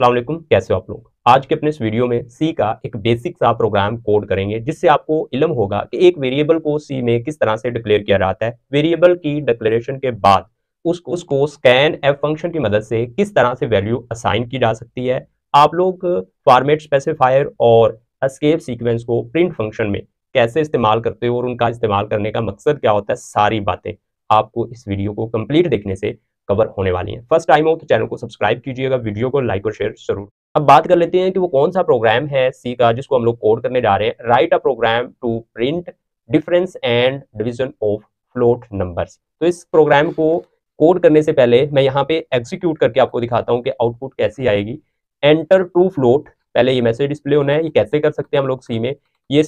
अस्सलाम वालेकुम, कैसे हो आप लोग। आज के अपने इस वीडियो में सी का एक बेसिक सा प्रोग्राम कोड करेंगे जिससे आपको इल्म होगा कि एक वेरिएबल को सी में किस तरह से डिक्लेयर किया जाता है। वेरिएबल की डिक्लेरेशन के बाद उसको स्कैन एफ फंक्शन की मदद से किस तरह से वैल्यू असाइन की जा सकती है। आप लोग फॉर्मेट स्पेसिफायर और एस्केप सीक्वेंस को प्रिंट फंक्शन में कैसे इस्तेमाल करते हो और उनका इस्तेमाल करने का मकसद क्या होता है, सारी बातें आपको इस वीडियो को कंप्लीट देखने से कवर होने वाली हैं। फर्स्ट टाइम हो तो चैनल को सब्सक्राइब कीजिएगा, वीडियो को लाइक और शेयर जरूर। अब बात कर लेते हैं कि वो कौन सा प्रोग्राम है सी का जिसको हम लोग कोड करने जा रहे हैं। Write a program to print difference and division of float numbers. तो इस प्रोग्राम को कोड करने से पहले मैं यहाँ पे एग्जीक्यूट करके आपको दिखाता हूँ कि आउटपुट कैसी आएगी। एंटर टू फ्लोट, पहले ये मैसेज डिस्प्ले होना है। ये कैसे कर सकते हैं हम लोग सी में, ये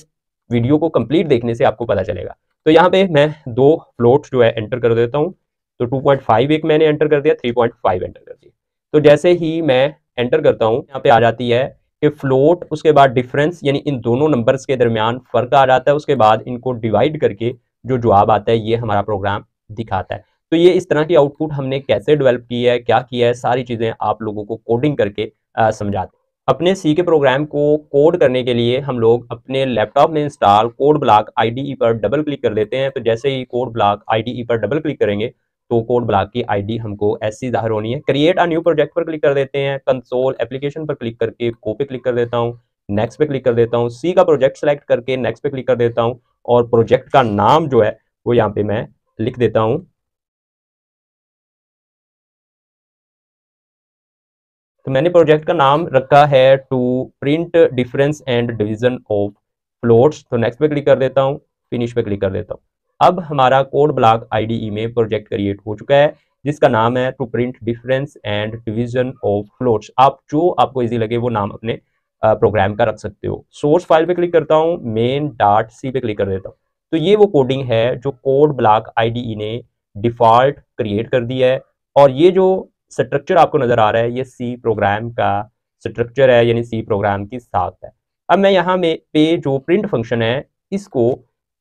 वीडियो को कंप्लीट देखने से आपको पता चलेगा। तो यहाँ पे मैं दो फ्लोट जो है एंटर कर देता हूँ। तो 2.5 एक मैंने एंटर कर दिया, 3.5 एंटर कर दिया। तो जैसे ही मैं एंटर करता हूँ यहाँ पे आ जाती है कि फ्लोट, उसके बाद डिफरेंस, यानी इन दोनों नंबर्स के दरमियान फर्क आ जाता है। उसके बाद इनको डिवाइड करके जो जवाब आता है ये हमारा प्रोग्राम दिखाता है। तो ये इस तरह की आउटपुट हमने कैसे डेवलप की है, क्या किया है, सारी चीजें आप लोगों को कोडिंग करके समझाते हैं। अपने सी के प्रोग्राम को कोड करने के लिए हम लोग अपने लैपटॉप में इंस्टॉल कोड ब्लॉक आईडीई पर डबल क्लिक कर देते हैं। तो जैसे ही कोड ब्लॉक आईडीई पर डबल क्लिक करेंगे तो कोड ब्लॉक की आईडी हमको ऐसी ज़ाहिर होनी है। क्रिएट अ न्यू प्रोजेक्ट पर क्लिक कर देते हैं, कंसोल एप्लीकेशन पर क्लिक करके को पे क्लिक कर देता हूँ, नेक्स्ट पे क्लिक कर देता हूँ, सी का प्रोजेक्ट सेलेक्ट करके नेक्स्ट पे क्लिक कर देता हूँ और प्रोजेक्ट का नाम जो है वो यहाँ पे मैं लिख देता हूँ। तो मैंने प्रोजेक्ट का नाम रखा है to print difference and division of floats. तो नेक्स्ट पे क्लिक कर देता हूँ, फिनिश पे क्लिक कर देता हूँ। अब हमारा कोड ब्लॉक आईडीई में प्रोजेक्ट क्रिएट हो चुका है जिसका नाम है to print difference and division of floats. आप जो आपको इजी लगे वो नाम अपने प्रोग्राम का रख सकते हो। सोर्स फाइल पे क्लिक करता हूँ, मेन डॉट सी पे क्लिक कर देता हूँ। तो ये वो कोडिंग है जो कोड ब्लॉक आईडीई ने डिफॉल्ट क्रिएट कर दी है। और ये जो स्ट्रक्चर आपको नजर आ रहा है ये सी प्रोग्राम का स्ट्रक्चर है, यानी सी प्रोग्राम की साख है। अब मैं यहाँ में पे जो प्रिंट फंक्शन है इसको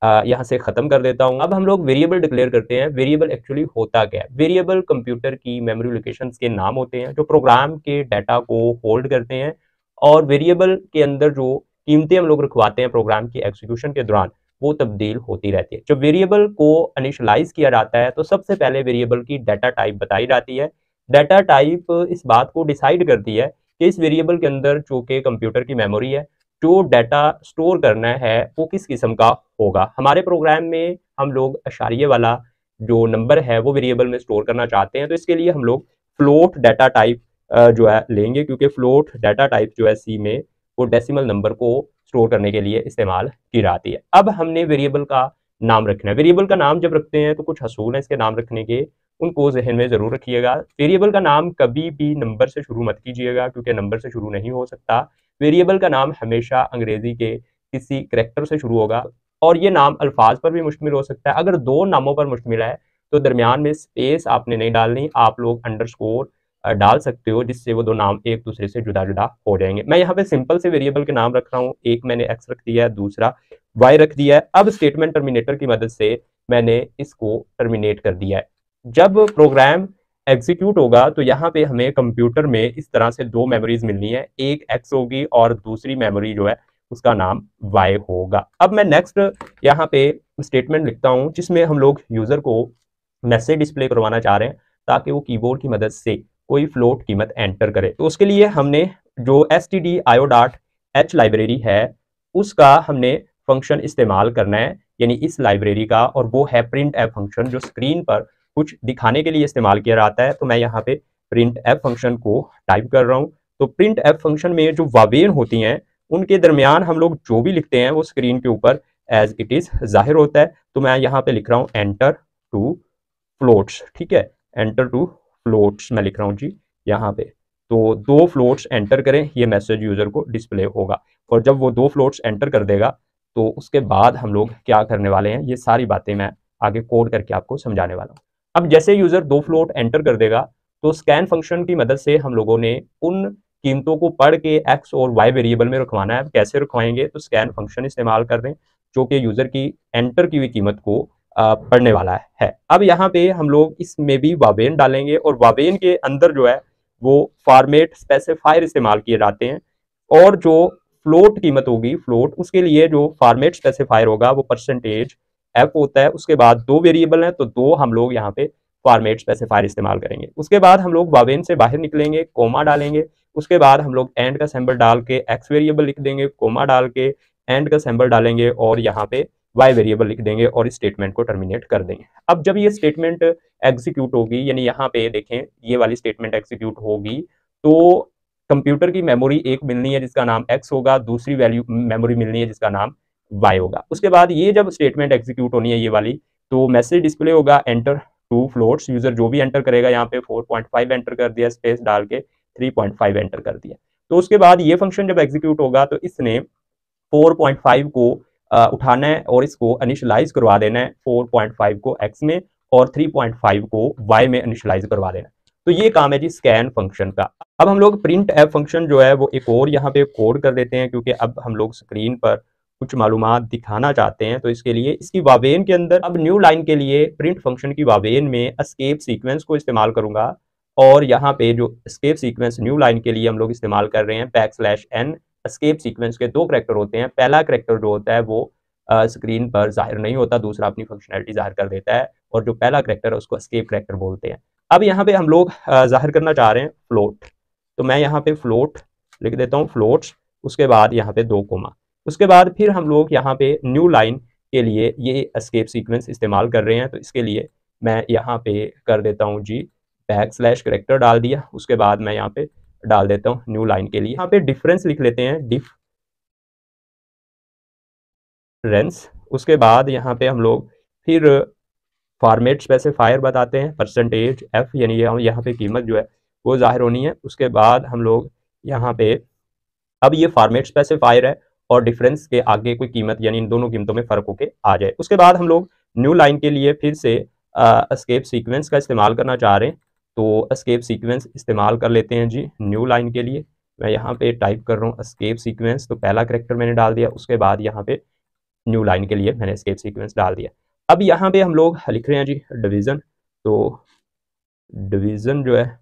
यहाँ से खत्म कर देता हूँ। अब हम लोग वेरिएबल डिक्लेयर करते हैं। वेरिएबल एक्चुअली होता क्या है? वेरिएबल कंप्यूटर की मेमोरी लोकेशंस के नाम होते हैं जो प्रोग्राम के डाटा को होल्ड करते हैं। और वेरिएबल के अंदर जो कीमतें हम लोग रखवाते हैं प्रोग्राम की एग्जीक्यूशन के दौरान वो तब्दील होती रहती है। जब वेरिएबल को इनिशियलाइज किया जाता है तो सबसे पहले वेरिएबल की डाटा टाइप बताई जाती है। डाटा टाइप इस बात को डिसाइड करती है कि इस वेरिएबल के अंदर जो कि कंप्यूटर की मेमोरी है, जो डाटा स्टोर करना है वो किस किस्म का होगा। हमारे प्रोग्राम में हम लोग अशारिये वाला जो नंबर है वो वेरिएबल में स्टोर करना चाहते हैं। तो इसके लिए हम लोग फ्लोट डाटा टाइप जो है लेंगे, क्योंकि फ्लोट डाटा टाइप जो है सी में वो डेसिमल नंबर को स्टोर करने के लिए इस्तेमाल की जाती है। अब हमने वेरिएबल का नाम रखना है। वेरिएबल का नाम जब रखते हैं तो कुछ असूल है इसके नाम रखने के, उनको जहन में जरूर रखिएगा। वेरिएबल का नाम कभी भी नंबर से शुरू मत कीजिएगा क्योंकि नंबर से शुरू नहीं हो सकता। वेरिएबल का नाम हमेशा अंग्रेजी के किसी करेक्टर से शुरू होगा और ये नाम अल्फाज पर भी मुश्तमिल हो सकता है। अगर दो नामों पर मुश्तमिल है तो दरमियान में स्पेस आपने नहीं डालनी, आप लोग अंडरस्कोर डाल सकते हो जिससे वो दो नाम एक दूसरे से जुदा जुदा हो जाएंगे। मैं यहाँ पे सिंपल से वेरिएबल के नाम रख रहा हूँ। एक मैंने एक्स रख दिया है, दूसरा वाई रख दिया है। अब स्टेटमेंट टर्मिनेटर की मदद से मैंने इसको टर्मिनेट कर दिया है। जब प्रोग्राम एग्जीक्यूट होगा तो यहाँ पे हमें कंप्यूटर में इस तरह से दो मेमोरीज मिलनी है, एक एक्स होगी और दूसरी मेमोरी जो है उसका नाम वाई होगा। अब मैं नेक्स्ट यहाँ पे स्टेटमेंट लिखता हूँ जिसमें हम लोग यूजर को मैसेज डिस्प्ले करवाना चाह रहे हैं ताकि वो कीबोर्ड की मदद से कोई फ्लोट कीमत एंटर करे। तो उसके लिए हमने जो stdio.h लाइब्रेरी है उसका हमने फंक्शन इस्तेमाल करना है, यानी इस लाइब्रेरी का, और वो है प्रिंट एफ फंक्शन जो स्क्रीन पर कुछ दिखाने के लिए इस्तेमाल किया जाता है। तो मैं यहाँ पे प्रिंट एफ फंक्शन को टाइप कर रहा हूँ। तो प्रिंट एफ फंक्शन में जो वावेन होती हैं उनके दरमियान हम लोग जो भी लिखते हैं वो स्क्रीन के ऊपर एज इट इज जाहिर होता है। तो मैं यहाँ पे लिख रहा हूँ एंटर टू फ्लोट्स, ठीक है, एंटर टू फ्लोट्स मैं लिख रहा हूँ जी यहाँ पे। तो दो फ्लोट्स एंटर करें, ये मैसेज यूजर को डिस्प्ले होगा। और जब वो दो फ्लोट्स एंटर कर देगा तो उसके बाद हम लोग क्या करने वाले हैं ये सारी बातें मैं आगे कोड करके आपको समझाने वाला हूँ। अब जैसे यूजर दो फ्लोट एंटर कर देगा तो स्कैन फंक्शन की मदद से हम लोगों ने उन कीमतों को पढ़ के एक्स और वाई वेरिएबल में रखवाना है। कैसे रखवाएंगे? तो स्कैन फंक्शन इस्तेमाल कर दें जो कि यूजर की एंटर की हुई कीमत को पढ़ने वाला है। अब यहाँ पे हम लोग इसमें भी वावेन डालेंगे और वावेन के अंदर जो है वो फॉर्मेट स्पेसिफायर इस्तेमाल किए जाते हैं। और जो फ्लोट कीमत होगी, फ्लोट, उसके लिए जो फॉर्मेट स्पेसिफायर होगा वो परसेंटेज एफ होता है। उसके बाद दो वेरिएबल हैं तो दो हम लोग यहाँ पे फॉर्मेट स्पेसिफायर इस्तेमाल करेंगे। उसके बाद हम लोग वावेन से बाहर निकलेंगे, कोमा डालेंगे। उसके बाद हम लोग एंड का सिंबल डाल के एक्स वेरिएबल लिख देंगे, कोमा डाल के एंड का सिंबल डालेंगे और यहाँ पे वाई वेरिएबल लिख देंगे और इस स्टेटमेंट को टर्मिनेट कर देंगे। अब जब ये स्टेटमेंट एग्जीक्यूट होगी, यानी यहाँ पे देखें ये वाली स्टेटमेंट एग्जीक्यूट होगी, तो कंप्यूटर की मेमोरी एक मिलनी है जिसका नाम एक्स होगा, दूसरी वैल्यू मेमोरी मिलनी है जिसका नाम वाई होगा। उसके बाद ये जब स्टेटमेंट एग्जीक्यूट होनी है ये वाली, तो मैसेज डिस्प्ले होगा एंटर टू फ्लोट्स। यूजर जो भी एंटर करेगा, यहाँ पे 4.5 एंटर कर दिया, स्पेस डाल के 3.5 एंटर कर दिया। तो उसके बाद ये फंक्शन जब एग्जीक्यूट होगा तो इसने 4.5 को उठाना है और इसको इनिशियलाइज करवा देना है 4.5 को एक्स में और 3.5 को वाई में इनिशियलाइज करवा देना है। तो ये काम है जी स्कैन फंक्शन का। अब हम लोग प्रिंट एफ फंक्शन जो है वो एक और यहाँ पे कोड कर देते हैं, क्योंकि अब हम लोग स्क्रीन पर कुछ मालूमात दिखाना चाहते हैं। तो इसके लिए इसकी वावेन के अंदर अब न्यू लाइन के लिए प्रिंट फंक्शन की वावेन में एस्केप सीक्वेंस को इस्तेमाल करूंगा। और यहाँ पे जो एस्केप सीक्वेंस न्यू लाइन के लिए हम लोग इस्तेमाल कर रहे हैं \n। एस्केप सीक्वेंस के दो करैक्टर होते हैं, पहला करैक्टर जो होता है वो स्क्रीन पर जाहिर नहीं होता, दूसरा अपनी फंक्शनैलिटी जाहिर कर देता है, और जो पहला करैक्टर है उसको एस्केप करैक्टर बोलते हैं। अब यहाँ पे हम लोग जाहिर करना चाह रहे हैं फ्लोट, तो मैं यहाँ पे फ्लोट लिख देता हूँ, फ्लोट्स। उसके बाद यहाँ पे 2 कोमा। उसके बाद फिर हम लोग यहाँ पे न्यू लाइन के लिए ये एस्केप सीक्वेंस इस्तेमाल कर रहे हैं। तो इसके लिए मैं यहाँ पे कर देता हूँ जी \करैक्टर डाल दिया। उसके बाद मैं यहाँ पे डाल देता हूँ न्यू लाइन के लिए, यहाँ पे डिफरेंस लिख लेते हैं, डिफरेंस। उसके बाद यहाँ पे हम लोग फिर फॉर्मेट स्पेसिफायर बताते हैं परसेंटेज एफ, यानी यहाँ पे कीमत जो है वो जाहिर होनी है। उसके बाद हम लोग यहाँ पे अब ये फॉर्मेट स्पेसिफायर है और डिफरेंस के आगे कोई कीमत यानी इन दोनों कीमतों में फ़र्क होके आ जाए। उसके बाद हम लोग न्यू लाइन के लिए फिर से एस्केप सीक्वेंस का इस्तेमाल करना चाह रहे हैं, तो एस्केप सीक्वेंस इस्तेमाल कर लेते हैं जी न्यू लाइन के लिए। मैं यहाँ पे टाइप कर रहा हूँ एस्केप सीक्वेंस, तो पहला करैक्टर मैंने डाल दिया। उसके बाद यहाँ पे न्यू लाइन के लिए मैंने एस्केप सीक्वेंस डाल दिया। अब यहाँ पे हम लोग लिख रहे हैं जी डिवीज़न, तो डिवीज़न जो है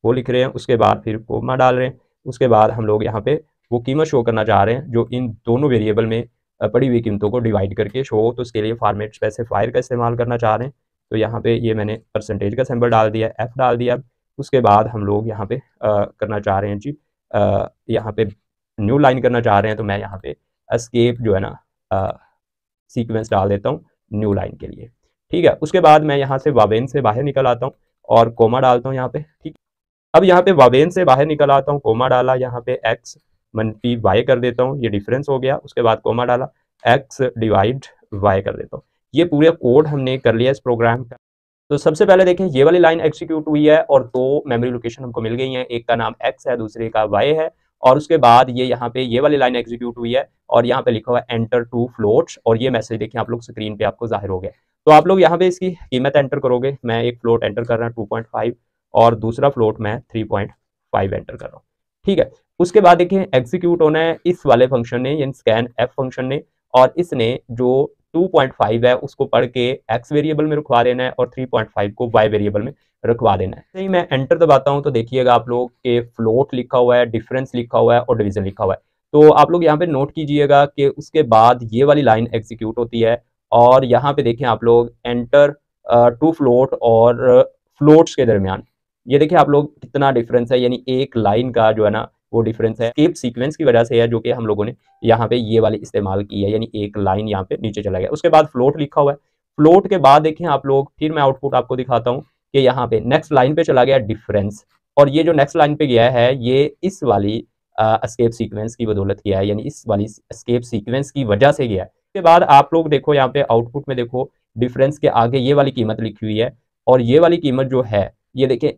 वो लिख रहे हैं। उसके बाद फिर कोमा डाल रहे हैं। उसके बाद हम लोग यहाँ पे वो कीमत शो करना चाह रहे हैं जो इन दोनों वेरिएबल में पड़ी हुई कीमतों को डिवाइड करके शो हो, तो उसके लिए फॉर्मेट स्पेसिफायर का इस्तेमाल करना चाह रहे हैं। तो यहाँ पे ये मैंने परसेंटेज का सिंबल डाल दिया, एफ डाल दिया। उसके बाद हम लोग यहाँ पे करना चाह रहे हैं जी यहाँ पे न्यू लाइन करना चाह रहे हैं, तो मैं यहाँ पे एस्केप जो है ना सीक्वेंस डाल देता हूँ न्यू लाइन के लिए, ठीक है। उसके बाद मैं यहाँ से वावेन से बाहर निकल आता हूँ और कोमा डालता हूँ यहाँ पे, ठीक। अब यहाँ पे वावेन से बाहर निकल आता हूँ, कोमा डाला, यहाँ पे x - y कर देता हूँ, ये डिफरेंस हो गया। उसके बाद कोमा डाला, x डिवाइड y कर देता हूँ। ये पूरे कोड हमने कर लिया इस प्रोग्राम का। तो सबसे पहले देखें ये वाली लाइन एग्जीक्यूट हुई है और दो मेमोरी लोकेशन हमको मिल गई हैं, एक का नाम x है, दूसरे का y है। और उसके बाद ये यहाँ पे ये वाली लाइन एग्जीक्यूट हुई है और यहाँ पे लिखा हुआ है एंटर टू फ्लोट्स, और ये मैसेज देखिए आप लोग स्क्रीन पे आपको जाहिर हो गया। तो आप लोग यहाँ पे इसकी कीमत एंटर करोगे, मैं एक फ्लोट एंटर कर रहा हूँ 2.5 और दूसरा फ्लोट मैं 3.5 एंटर कर रहा हूँ, ठीक है। उसके बाद देखिए एग्जीक्यूट होना है इस वाले फंक्शन ने, यानी स्कैन एफ फंक्शन ने, और इसने जो 2.5 है उसको पढ़ के एक्स वेरिएबल में रखवा देना है और 3.5 को वाई वेरिएबल में रखवा देना है। सही, मैं एंटर दबाता हूँ तो देखिएगा आप लोग के फ्लोट लिखा हुआ है, डिफरेंस लिखा हुआ है और डिवीजन लिखा हुआ है। तो आप लोग यहाँ पे नोट कीजिएगा कि उसके बाद ये वाली लाइन एग्जीक्यूट होती है और यहाँ पे देखें आप लोग एंटर टू फ्लोट और फ्लोट्स के दरमियान ये देखिए आप लोग कितना डिफरेंस है, यानी एक लाइन का जो है ना वो डिफरेंस है एस्केप सीक्वेंस की वजह से है, जो कि हम लोगों ने यहाँ पे ये वाली इस्तेमाल की है, यानी एक लाइन यहाँ पे नीचे चला गया। उसके बाद फ्लोट लिखा हुआ है, फ्लोट के बाद देखें आप लोग, फिर मैं आउटपुट आपको दिखाता हूँ कि यहाँ पे नेक्स्ट लाइन पे चला गया डिफरेंस, और ये जो नेक्स्ट लाइन पे गया है ये इस वाली एस्केप सीक्वेंस की बदौलत गया है, यानी इस वाली एस्केप सीक्वेंस की वजह से गया है। उसके बाद आप लोग देखो यहाँ पे आउटपुट में देखो डिफरेंस के आगे ये वाली कीमत लिखी हुई है और ये वाली कीमत जो है ये देखें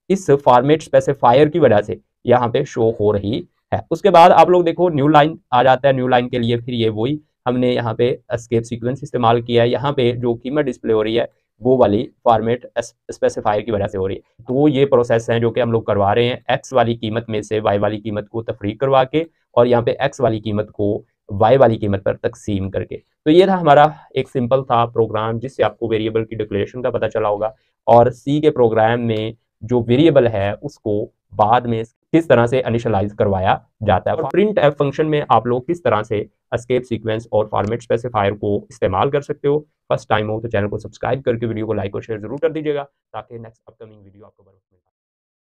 इस फॉर्मेट स्पेसिफायर की वजह से यहाँ पे शो हो रही है। उसके बाद आप लोग देखो न्यू लाइन आ जाता है, न्यू लाइन के लिए फिर ये वही हमने यहाँ पे एस्केप सीक्वेंस इस्तेमाल किया है। यहाँ पे जो कीमत डिस्प्ले हो रही है वो वाली फॉर्मेट स्पेसिफायर की वजह से हो रही है। तो ये प्रोसेस है जो कि हम लोग करवा रहे हैं, एक्स वाली कीमत में से वाई वाली कीमत को तफरीक करवा के और यहाँ पे एक्स वाली कीमत को वाई वाली कीमत पर तकसीम करके। तो ये था हमारा एक सिंपल था प्रोग्राम जिससे आपको वेरिएबल की डिक्लेरेशन का पता चला होगा। और सी के प्रोग्राम में जो वेरिएबल है उसको बाद में किस तरह से इनिशियलाइज करवाया जाता है। और प्रिंट एफ फंक्शन में आप लोग किस तरह से एस्केप सीक्वेंस और फॉर्मेट स्पेसिफायर को इस्तेमाल कर सकते हो। फर्स्ट टाइम हो तो चैनल को सब्सक्राइब करके वीडियो को लाइक और शेयर जरूर कर दीजिएगा ताकि नेक्स्ट अपकमिंग वीडियो आपको